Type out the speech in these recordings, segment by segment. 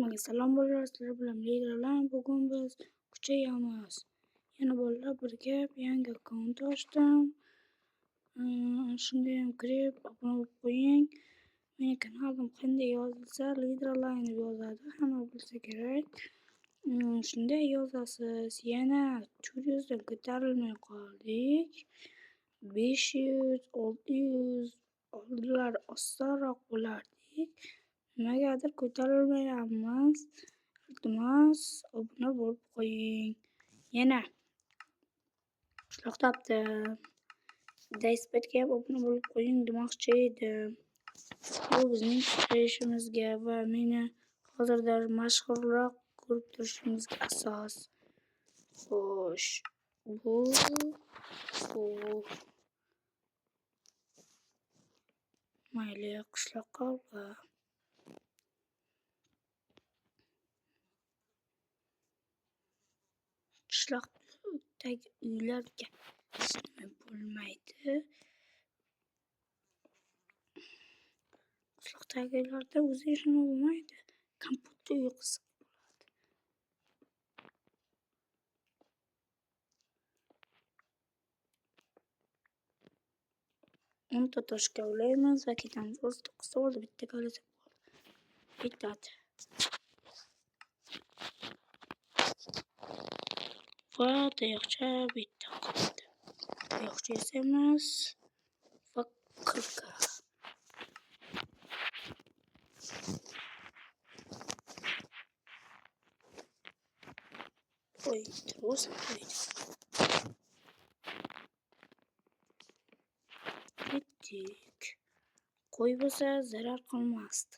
Hammaga salom bolalar, sizlar bilan Ligalar. Bugun biz kuchayamiz. Yana bolalar birga yangi akkaunt ochdim. Shunga ham kirib, obuna bo'lib qo'ying. Mening kanalim qanday yozilsa, Ligalar deb yozadi. Hamma bilsa kerak. Shunday yozasiz. Yana 400 dan ko'tarilmay qoldik. 500, 600 oldinlari osonroq bo'lardik. Nimagadir ko'tarilmayapmiz. Iltimos, obuna bo'lib qo'ying. Yana qishloq topdim. Dayspetga ham obuna bo'lib qo'ying demoqchi edim. Bu bizning kuchayishimizga va meni hozirda mashhurroq ko'rib turishimizga asos. Xo'sh, bu mayli qishloqqa qishloqdagi uylarga bo'lmaydi. Qishloqdagi uylarda o'zi ishonib bo'lmaydi. Kompyuter uyi qilsa bo'ladi. O'nta toshga ulaymiz va ketamiz. O'zi 9 bo'ldi, bitta qolsa bo'ldi. Bitadi. Va tayoqcha bitta qoldi. Tayoqcha yasamaymiz va qirqa. Qo'y, tros qo'ydi. Ketdik. Qo'y bo'lsa zarar qilmasdi.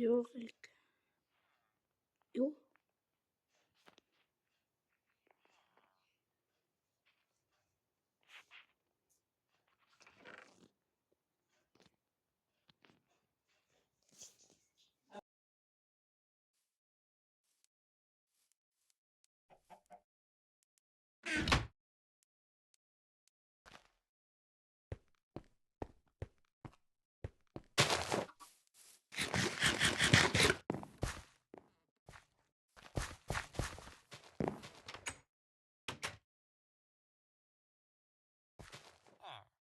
Yo'q.